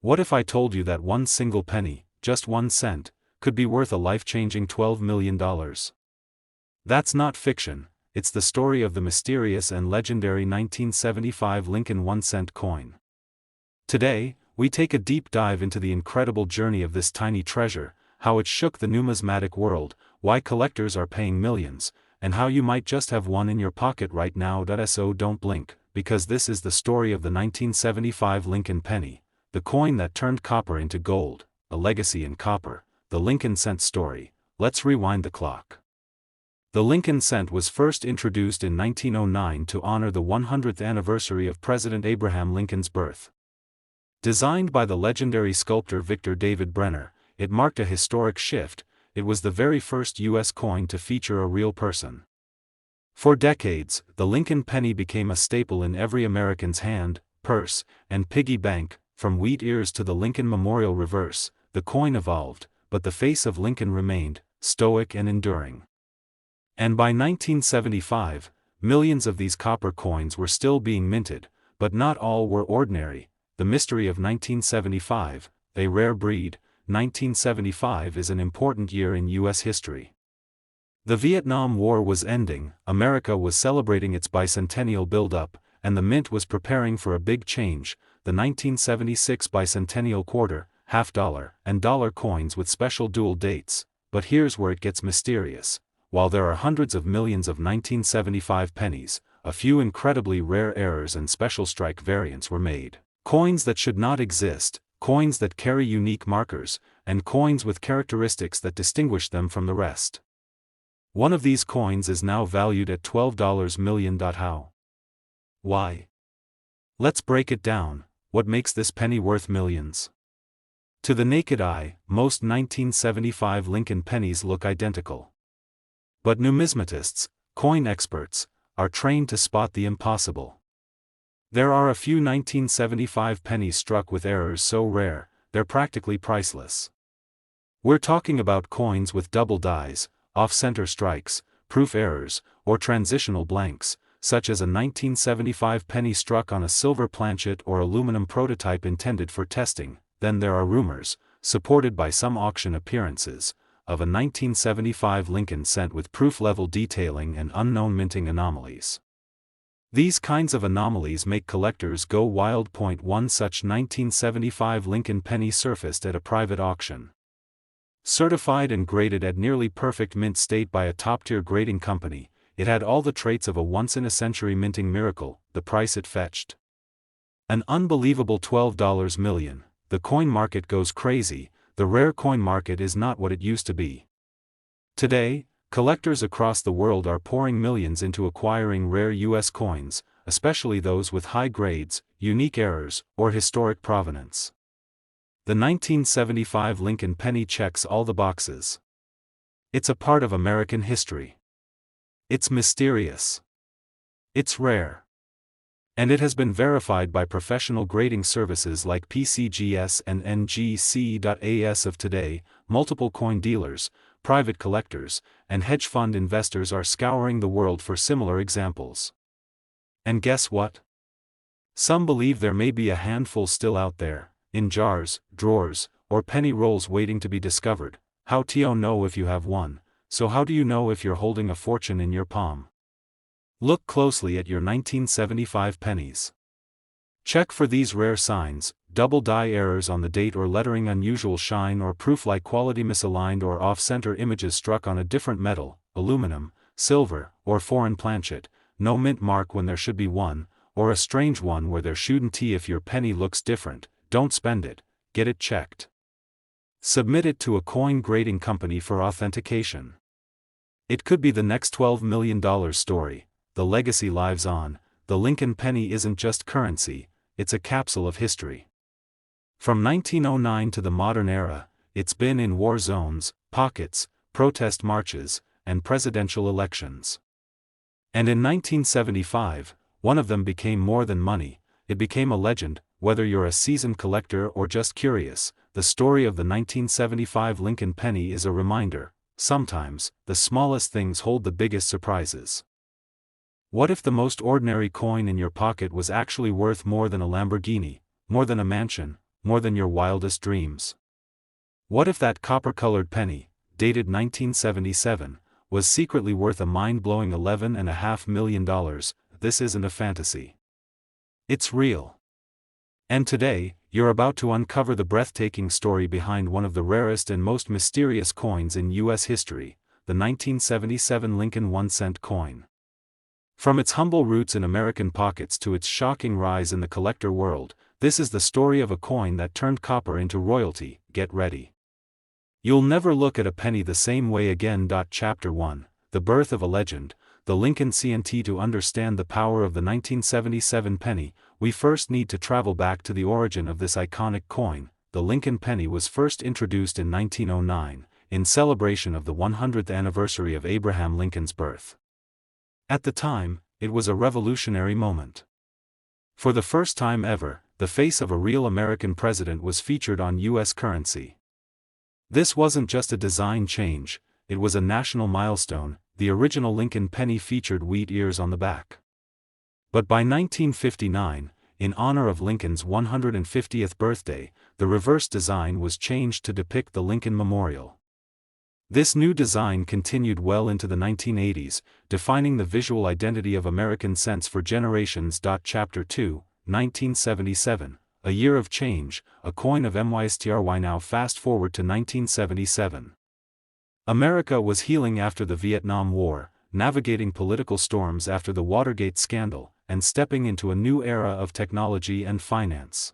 What if I told you that one single penny, just 1 cent, could be worth a life-changing $12 million? That's not fiction, it's the story of the mysterious and legendary 1975 Lincoln 1-cent coin. Today, we take a deep dive into the incredible journey of this tiny treasure, how it shook the numismatic world, why collectors are paying millions, and how you might just have one in your pocket right now. So don't blink, because this is the story of the 1975 Lincoln penny, the coin that turned copper into gold, a legacy in copper, the Lincoln cent story. Let's rewind the clock. The Lincoln cent was first introduced in 1909 to honor the 100th anniversary of President Abraham Lincoln's birth. Designed by the legendary sculptor Victor David Brenner, it marked a historic shift. It was the very first U.S. coin to feature a real person. For decades, the Lincoln penny became a staple in every American's hand, purse, and piggy bank. From wheat ears to the Lincoln Memorial reverse, the coin evolved, but the face of Lincoln remained, stoic and enduring. And by 1975, millions of these copper coins were still being minted, but not all were ordinary. The mystery of 1975, a rare breed. 1975 is an important year in U.S. history. The Vietnam War was ending, America was celebrating its bicentennial build-up, and the mint was preparing for a big change, the 1976 bicentennial quarter, half-dollar, and dollar coins with special dual dates. But here's where it gets mysterious. While there are hundreds of millions of 1975 pennies, a few incredibly rare errors and special strike variants were made. Coins that should not exist, coins that carry unique markers, and coins with characteristics that distinguish them from the rest. One of these coins is now valued at $12 million. How? Why? Let's break it down. What makes this penny worth millions? To the naked eye, most 1975 Lincoln pennies look identical. But numismatists, coin experts, are trained to spot the impossible. There are a few 1975 pennies struck with errors so rare, they're practically priceless. We're talking about coins with double dies, off-center strikes, proof errors, or transitional blanks, such as a 1975 penny struck on a silver planchet or aluminum prototype intended for testing. Then there are rumors, supported by some auction appearances, of a 1975 Lincoln cent with proof-level detailing and unknown minting anomalies. These kinds of anomalies make collectors go wild. One such 1975 Lincoln penny surfaced at a private auction. Certified and graded at nearly perfect mint state by a top-tier grading company, it had all the traits of a once-in-a-century minting miracle. The price it fetched? An unbelievable $12 million. The coin market goes crazy. The rare coin market is not what it used to be. Today, collectors across the world are pouring millions into acquiring rare U.S. coins, especially those with high grades, unique errors, or historic provenance. The 1975 Lincoln penny checks all the boxes. It's a part of American history. It's mysterious. It's rare. And it has been verified by professional grading services like PCGS and NGC.as of today. Multiple coin dealers, private collectors, and hedge fund investors are scouring the world for similar examples. And guess what? Some believe there may be a handful still out there, in jars, drawers, or penny rolls waiting to be discovered. How do you know if you have one? So how do you know if you're holding a fortune in your palm? Look closely at your 1975 pennies. Check for these rare signs: double die errors on the date or lettering, unusual shine or proof-like quality, misaligned or off-center images struck on a different metal, aluminum, silver, or foreign planchet, no mint mark when there should be one, or a strange one where there shouldn't. If your penny looks different, don't spend it, get it checked. Submit it to a coin grading company for authentication. It could be the next $12 million story. The legacy lives on. The Lincoln penny isn't just currency, it's a capsule of history. From 1909 to the modern era, it's been in war zones, pockets, protest marches, and presidential elections. And in 1975, one of them became more than money, it became a legend. Whether you're a seasoned collector or just curious, the story of the 1975 Lincoln penny is a reminder: sometimes, the smallest things hold the biggest surprises. What if the most ordinary coin in your pocket was actually worth more than a Lamborghini, more than a mansion, more than your wildest dreams. What if that copper-colored penny, dated 1977, was secretly worth a mind-blowing $11.5 million? This isn't a fantasy. It's real. And today, you're about to uncover the breathtaking story behind one of the rarest and most mysterious coins in U.S. history, the 1977 Lincoln 1-cent coin. From its humble roots in American pockets to its shocking rise in the collector world, this is the story of a coin that turned copper into royalty. Get ready. You'll never look at a penny the same way again. Chapter 1, The Birth of a Legend, the Lincoln C&T. To understand the power of the 1977 penny, we first need to travel back to the origin of this iconic coin. The Lincoln penny was first introduced in 1909, in celebration of the 100th anniversary of Abraham Lincoln's birth. At the time, it was a revolutionary moment. For the first time ever, the face of a real American president was featured on U.S. currency. This wasn't just a design change, it was a national milestone. The original Lincoln penny featured wheat ears on the back. But by 1959, in honor of Lincoln's 150th birthday, the reverse design was changed to depict the Lincoln Memorial. This new design continued well into the 1980s, defining the visual identity of American cents for generations. Chapter 2, 1977, a year of change, a coin of MYSTRY. Now fast forward to 1977. America was healing after the Vietnam War, navigating political storms after the Watergate scandal, and stepping into a new era of technology and finance.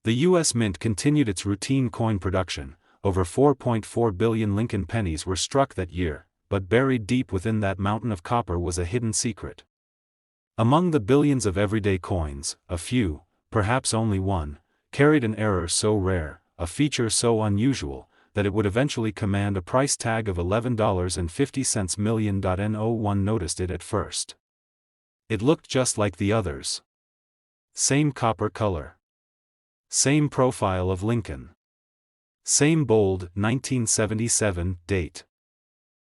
The U.S. Mint continued its routine coin production. Over 4.4 billion Lincoln pennies were struck that year, but buried deep within that mountain of copper was a hidden secret. Among the billions of everyday coins, a few, perhaps only one, carried an error so rare, a feature so unusual, that it would eventually command a price tag of $11.50 million. No one noticed it at first. It looked just like the others. Same copper color. Same profile of Lincoln. Same bold 1977 date.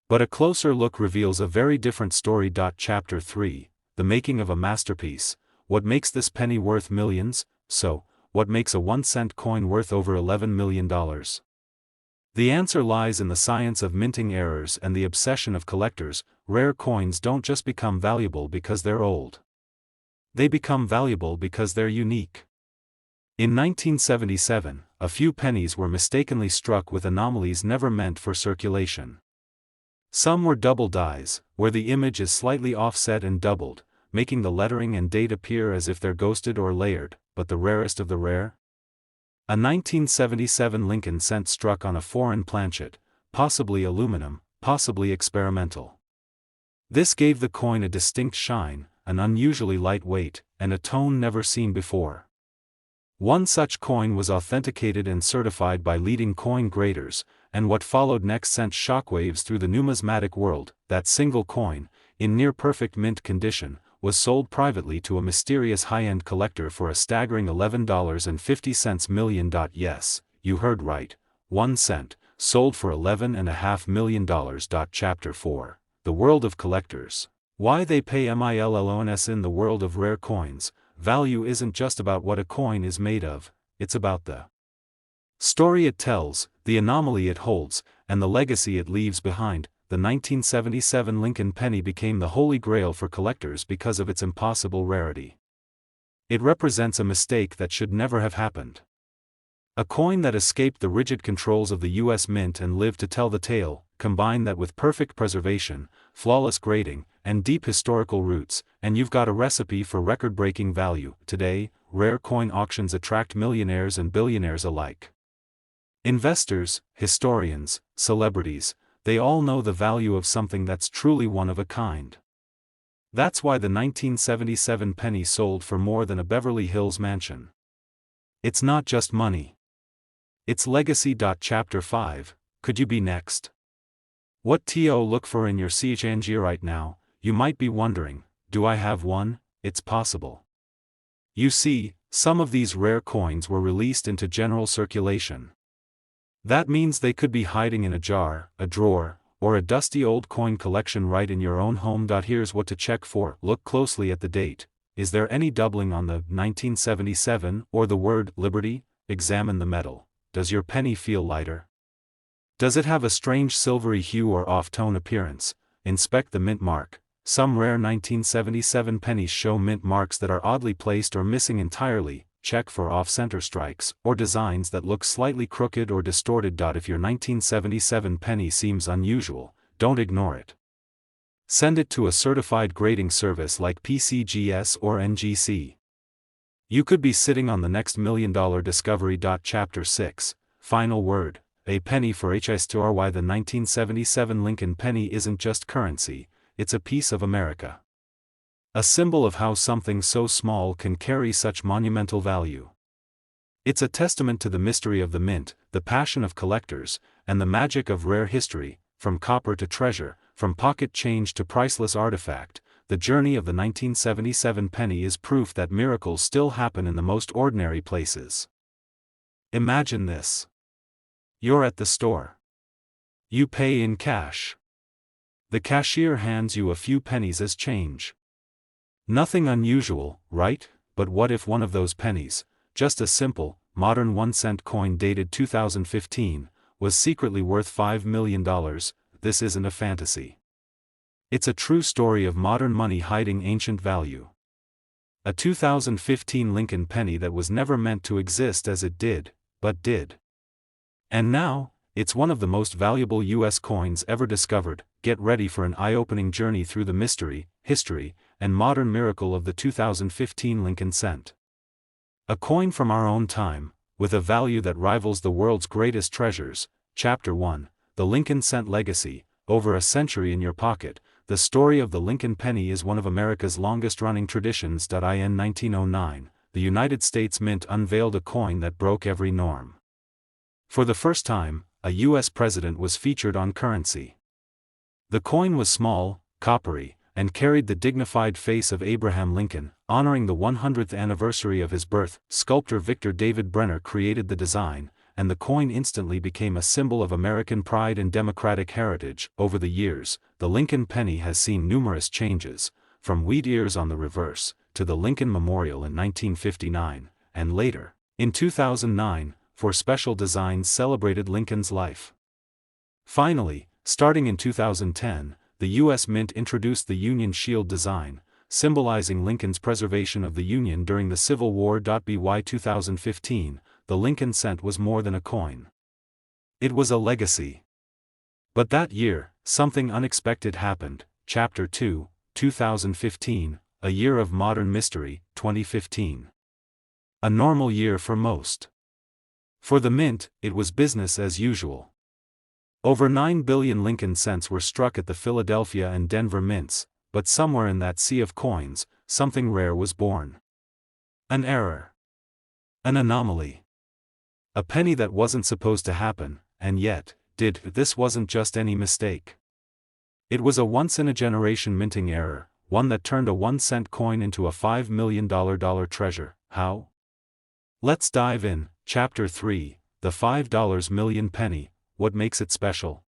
But a closer look reveals a very different story. Chapter 3, The Making of a Masterpiece. What makes this penny worth millions? So, what makes a 1-cent coin worth over $11 million? The answer lies in the science of minting errors and the obsession of collectors. Rare coins don't just become valuable because they're old. They become valuable because they're unique. In 1977, a few pennies were mistakenly struck with anomalies never meant for circulation. Some were double dies, where the image is slightly offset and doubled, making the lettering and date appear as if they're ghosted or layered. But the rarest of the rare? A 1977 Lincoln cent struck on a foreign planchet, possibly aluminum, possibly experimental. This gave the coin a distinct shine, an unusually light weight, and a tone never seen before. One such coin was authenticated and certified by leading coin graders, and what followed next sent shockwaves through the numismatic world. That single coin, in near-perfect mint condition, was sold privately to a mysterious high-end collector for a staggering $11.50 million. Yes, you heard right, 1 cent, sold for $11.5 million. Chapter 4, The World of Collectors. Why they pay millions. In the world of rare coins, value isn't just about what a coin is made of, it's about the story it tells, the anomaly it holds, and the legacy it leaves behind. The 1977 Lincoln penny became the holy grail for collectors because of its impossible rarity. It represents a mistake that should never have happened. A coin that escaped the rigid controls of the U.S. Mint and lived to tell the tale. Combine that with perfect preservation, flawless grading, and deep historical roots, and you've got a recipe for record-breaking value. Today, rare coin auctions attract millionaires and billionaires alike. Investors, historians, celebrities, they all know the value of something that's truly one of a kind. That's why the 1977 penny sold for more than a Beverly Hills mansion. It's not just money. It's legacy. Chapter 5, Could you be next? What to look for in your CHNG right now? You might be wondering, do I have one? It's possible. You see, some of these rare coins were released into general circulation. That means they could be hiding in a jar, a drawer, or a dusty old coin collection right in your own home. Here's what to check for. Look closely at the date. Is there any doubling on the 1977 or the word Liberty? examine the metal. Does your penny feel lighter? Does it have a strange silvery hue or off-tone appearance? Inspect the mint mark. Some rare 1977 pennies show mint marks that are oddly placed or missing entirely. Check for off-center strikes, or designs that look slightly crooked or distorted. If your 1977 penny seems unusual, don't ignore it. Send it to a certified grading service like PCGS or NGC. You could be sitting on the next $1 million discovery. Chapter 6, Final Word. A penny for HISTORY. The 1977 Lincoln penny isn't just currency, it's a piece of America. A symbol of how something so small can carry such monumental value. It's a testament to the mystery of the mint, the passion of collectors, and the magic of rare history. From copper to treasure, from pocket change to priceless artifact, the journey of the 1977 penny is proof that miracles still happen in the most ordinary places. Imagine this. You're at the store. You pay in cash. The cashier hands you a few pennies as change. Nothing unusual, right? But what if one of those pennies, just a simple, modern 1-cent coin dated 2015, was secretly worth $5 million? This isn't a fantasy. It's a true story of modern money hiding ancient value. A 2015 Lincoln penny that was never meant to exist as it did, but did. And now, it's one of the most valuable U.S. coins ever discovered. Get ready for an eye-opening journey through the mystery, history, and modern miracle of the 2015 Lincoln cent. A coin from our own time, with a value that rivals the world's greatest treasures. Chapter 1, The Lincoln Cent Legacy. Over a century in your pocket, the story of the Lincoln penny is one of America's longest-running traditions. In 1909, the United States Mint unveiled a coin that broke every norm. For the first time, a U.S. president was featured on currency. The coin was small, coppery, and carried the dignified face of Abraham Lincoln, honoring the 100th anniversary of his birth. Sculptor Victor David Brenner created the design, and the coin instantly became a symbol of American pride and democratic heritage. Over the years, the Lincoln penny has seen numerous changes, from wheat ears on the reverse, to the Lincoln Memorial in 1959, and later, in 2009, for special designs celebrated Lincoln's life. Finally, starting in 2010, the U.S. Mint introduced the Union Shield design, symbolizing Lincoln's preservation of the Union during the Civil War. By 2015, the Lincoln cent was more than a coin. It was a legacy. But that year, something unexpected happened. Chapter 2, 2015, A Year of Modern Mystery. 2015. A normal year for most. For the Mint, it was business as usual. Over 9 billion Lincoln cents were struck at the Philadelphia and Denver mints, but somewhere in that sea of coins, something rare was born. An error. An anomaly. A penny that wasn't supposed to happen, and yet, did. This wasn't just any mistake. It was a once-in-a-generation minting error, one that turned a 1-cent coin into a $5 million treasure. How? Let's dive in. Chapter 3, The $5 million penny. What makes it special?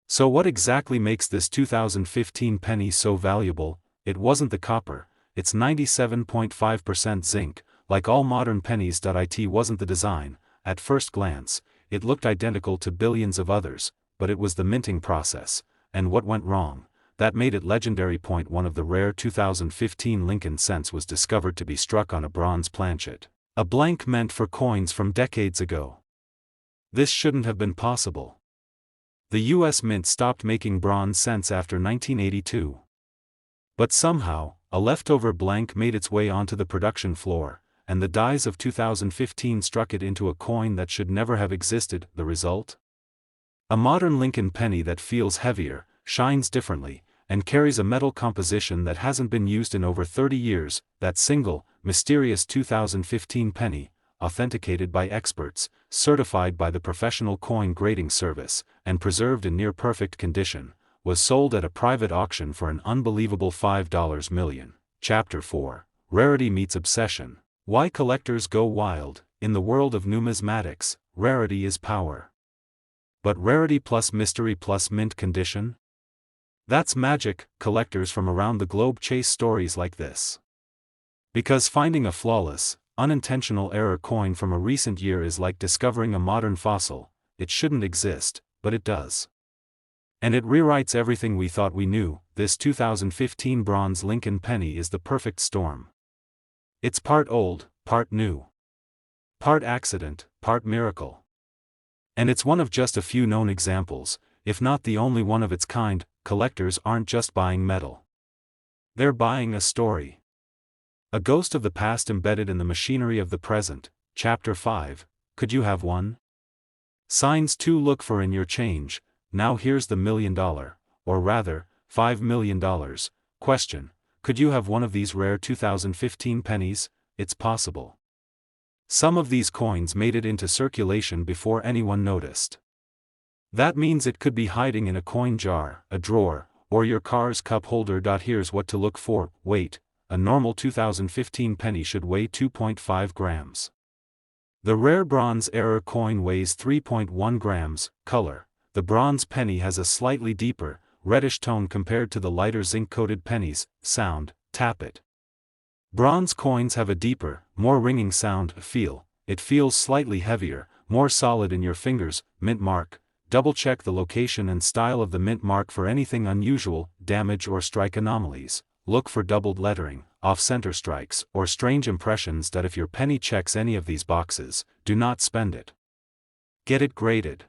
So what exactly makes this 2015 penny so valuable? It wasn't the copper, it's 97.5% zinc. Like all modern pennies. It wasn't the design. At first glance, it looked identical to billions of others, but it was the minting process, and what went wrong, that made it legendary. One of the rare 2015 Lincoln cents was discovered to be struck on a bronze planchet, a blank meant for coins from decades ago. This shouldn't have been possible. The U.S. Mint stopped making bronze cents after 1982. But somehow, a leftover blank made its way onto the production floor, and the dies of 2015 struck it into a coin that should never have existed. The result? A modern Lincoln penny that feels heavier, shines differently, and carries a metal composition that hasn't been used in over 30 years. That single, mysterious 2015 penny, authenticated by experts, certified by the Professional Coin Grading Service, and preserved in near-perfect condition, was sold at a private auction for an unbelievable $5 million. Chapter 4, Rarity Meets Obsession. Why collectors go wild. In the world of numismatics, rarity is power. But rarity plus mystery plus mint condition? That's magic. Collectors from around the globe chase stories like this. Because finding a flawless, unintentional error coin from a recent year is like discovering a modern fossil. It shouldn't exist, but it does. And it rewrites everything we thought we knew. This 2015 bronze Lincoln penny is the perfect storm. It's part old, part new. Part accident, part miracle. And it's one of just a few known examples, if not the only one of its kind. Collectors aren't just buying metal. They're buying a story. A ghost of the past embedded in the machinery of the present. Chapter 5, Could You Have One? Signs to look for in your change. Now here's the $1 million, or rather, $5 million, question. Could you have one of these rare 2015 pennies? It's possible. Some of these coins made it into circulation before anyone noticed. That means it could be hiding in a coin jar, a drawer, or your car's cup holder. Here's what to look for. Weight. A normal 2015 penny should weigh 2.5 grams. The rare bronze era coin weighs 3.1 grams. Color. The bronze penny has a slightly deeper, reddish tone compared to the lighter zinc-coated pennies. Sound. Tap it. Bronze coins have a deeper, more ringing sound. Feel. It feels slightly heavier, more solid in your fingers. Mint mark. Double-check the location and style of the mint mark for anything unusual, damage or strike anomalies. Look for doubled lettering, off-center strikes, or strange impressions. If your penny checks any of these boxes, do not spend it. Get it graded.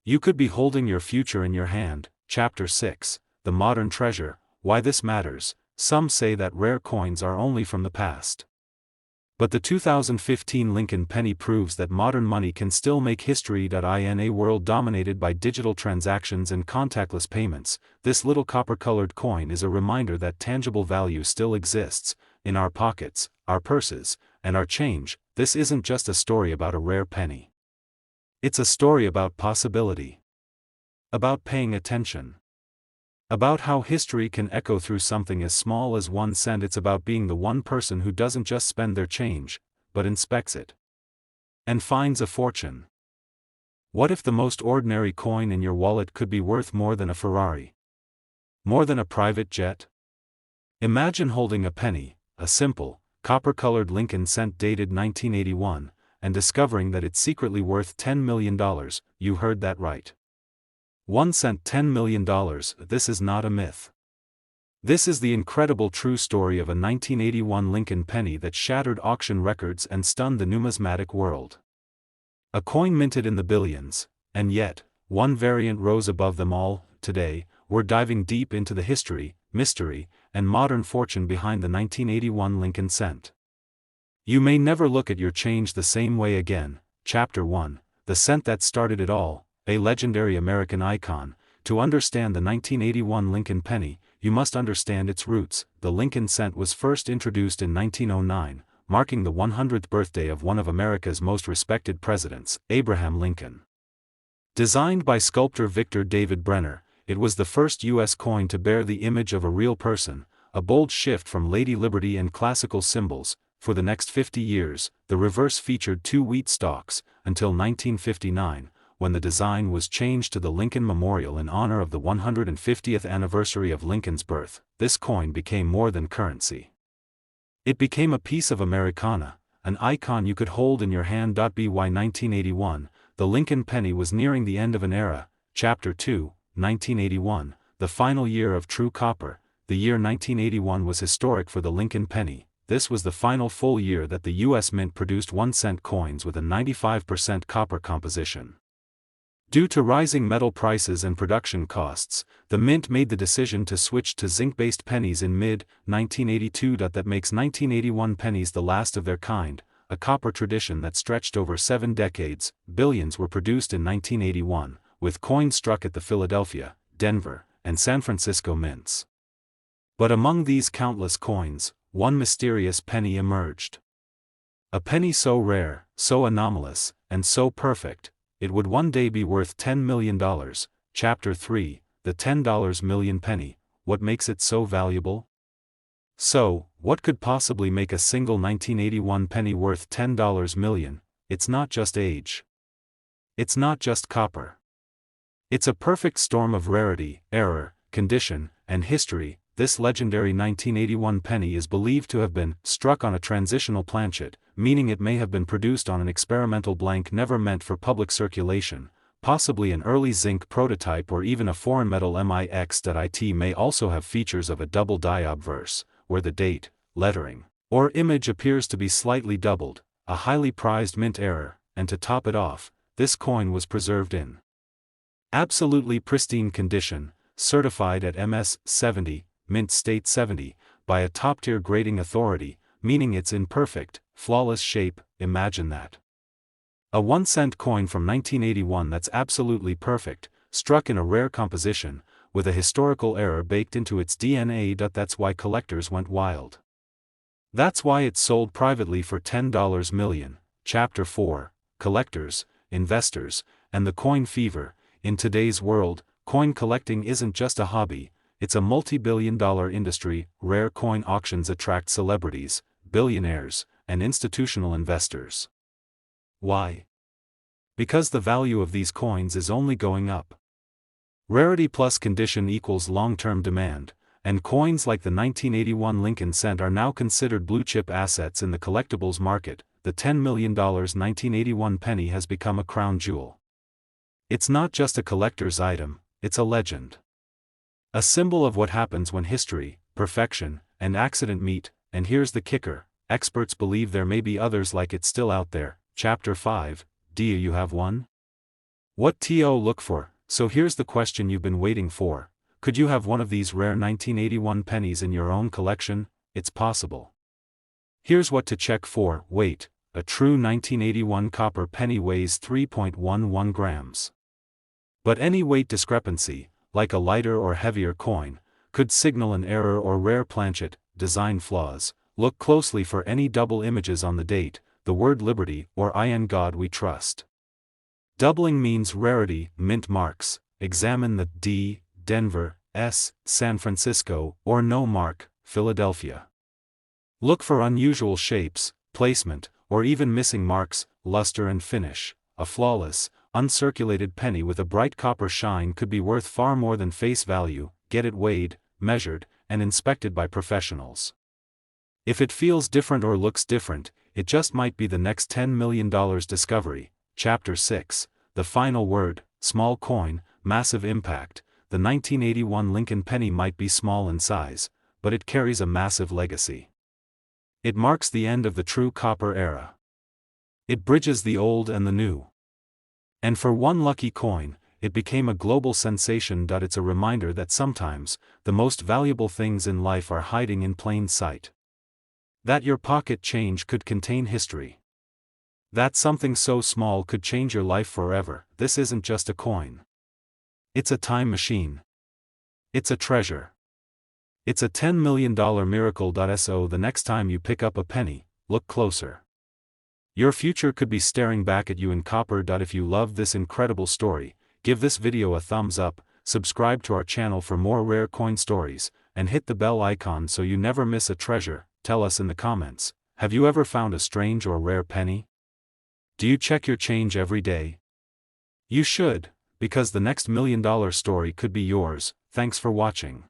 You could be holding your future in your hand. Chapter 6, The Modern Treasure, Why This Matters. Some say that rare coins are only from the past. But the 2015 Lincoln penny proves that modern money can still make history. In a world dominated by digital transactions and contactless payments, this little copper-colored coin is a reminder that tangible value still exists, in our pockets, our purses, and our change. This isn't just a story about a rare penny. It's a story about possibility. About paying attention. About how history can echo through something as small as 1 cent. It's about being the one person who doesn't just spend their change, but inspects it. And finds a fortune. What if the most ordinary coin in your wallet could be worth more than a Ferrari? More than a private jet? Imagine holding a penny, a simple, copper-colored Lincoln cent dated 1981, and discovering that it's secretly worth $10 million. You heard that right. 1 cent, $10 million. This is not a myth. This is the incredible true story of a 1981 Lincoln penny that shattered auction records and stunned the numismatic world. A coin minted in the billions, and yet, one variant rose above them all. Today, we're diving deep into the history, mystery, and modern fortune behind the 1981 Lincoln cent. You may never look at your change the same way again. Chapter 1, The Cent That Started It All. A legendary American icon. To understand the 1981 Lincoln penny, you must understand its roots. The Lincoln cent was first introduced in 1909, marking the 100th birthday of one of America's most respected presidents, Abraham Lincoln. Designed by sculptor Victor David Brenner, it was the first U.S. coin to bear the image of a real person, a bold shift from Lady Liberty and classical symbols. For the next 50 years, the reverse featured 2 wheat stalks, until 1959. When the design was changed to the Lincoln Memorial in honor of the 150th anniversary of Lincoln's birth. This coin became more than currency. It became a piece of Americana, an icon you could hold in your hand. By 1981, the Lincoln penny was nearing the end of an era. Chapter 2, 1981, the final year of true copper. The year 1981 was historic for the Lincoln penny. This was the final full year that the U.S. Mint produced 1 cent coins with a 95% copper composition. Due to rising metal prices and production costs, the Mint made the decision to switch to zinc-based pennies in mid-1982. That makes 1981 pennies the last of their kind, a copper tradition that stretched over 7 decades. Billions were produced in 1981, with coins struck at the Philadelphia, Denver, and San Francisco mints. But among these countless coins, one mysterious penny emerged. A penny so rare, so anomalous, and so perfect, it would one day be worth $10 million. Chapter 3, The $10 million penny. What makes it so valuable? So, what could possibly make a single 1981 penny worth $10 million? It's not just age. It's not just copper. It's a perfect storm of rarity, error, condition, and history. This legendary 1981 penny is believed to have been struck on a transitional planchet, meaning it may have been produced on an experimental blank never meant for public circulation, possibly an early zinc prototype or even a foreign metal mix.it may also have features of a double die obverse, where the date, lettering, or image appears to be slightly doubled, a highly prized mint error, and to top it off, this coin was preserved in absolutely pristine condition, certified at MS 70, Mint State 70, by a top-tier grading authority, meaning it's in perfect, flawless shape. Imagine that. A 1-cent coin from 1981 that's absolutely perfect, struck in a rare composition, with a historical error baked into its DNA. That's why collectors went wild. That's why it's sold privately for $10 million. Chapter 4, Collectors, Investors, and the Coin Fever. In today's world, coin collecting isn't just a hobby, it's a multi-billion-dollar industry. Rare coin auctions attract celebrities, billionaires, and institutional investors. Why? Because the value of these coins is only going up. Rarity plus condition equals long-term demand, and coins like the 1981 Lincoln Cent are now considered blue-chip assets in the collectibles market. The $10 million 1981 penny has become a crown jewel. It's not just a collector's item, it's a legend. A symbol of what happens when history, perfection, and accident meet. And here's the kicker, experts believe there may be others like it still out there. Chapter 5, Do you have one? What to look for? So here's the question you've been waiting for. Could you have one of these rare 1981 pennies in your own collection? It's possible. Here's what to check for. Weight. A true 1981 copper penny weighs 3.11 grams. But any weight discrepancy, like a lighter or heavier coin, could signal an error or rare planchet, design flaws. Look closely for any double images on the date, the word Liberty, or in God we trust. Doubling means rarity. Mint marks. Examine the D, Denver, S, San Francisco, or no mark, Philadelphia. Look for unusual shapes, placement, or even missing marks. Luster and finish. A flawless, uncirculated penny with a bright copper shine could be worth far more than face value. Get it weighed, measured, and inspected by professionals. If it feels different or looks different, it just might be the next $10 million discovery. Chapter 6, The Final Word. Small coin, massive impact. The 1981 Lincoln penny might be small in size, but it carries a massive legacy. It marks the end of the true copper era. It bridges the old and the new. And for one lucky coin, it became a global sensation. It's a reminder that sometimes, the most valuable things in life are hiding in plain sight. That your pocket change could contain history. That something so small could change your life forever. This isn't just a coin. It's a time machine. It's a treasure. It's a $10 million miracle. So the next time you pick up a penny, look closer. Your future could be staring back at you in copper. If you loved this incredible story, give this video a thumbs up, subscribe to our channel for more rare coin stories, and hit the bell icon so you never miss a treasure. Tell us in the comments, have you ever found a strange or rare penny? Do you check your change every day? You should, because the next $1 million story could be yours. Thanks for watching.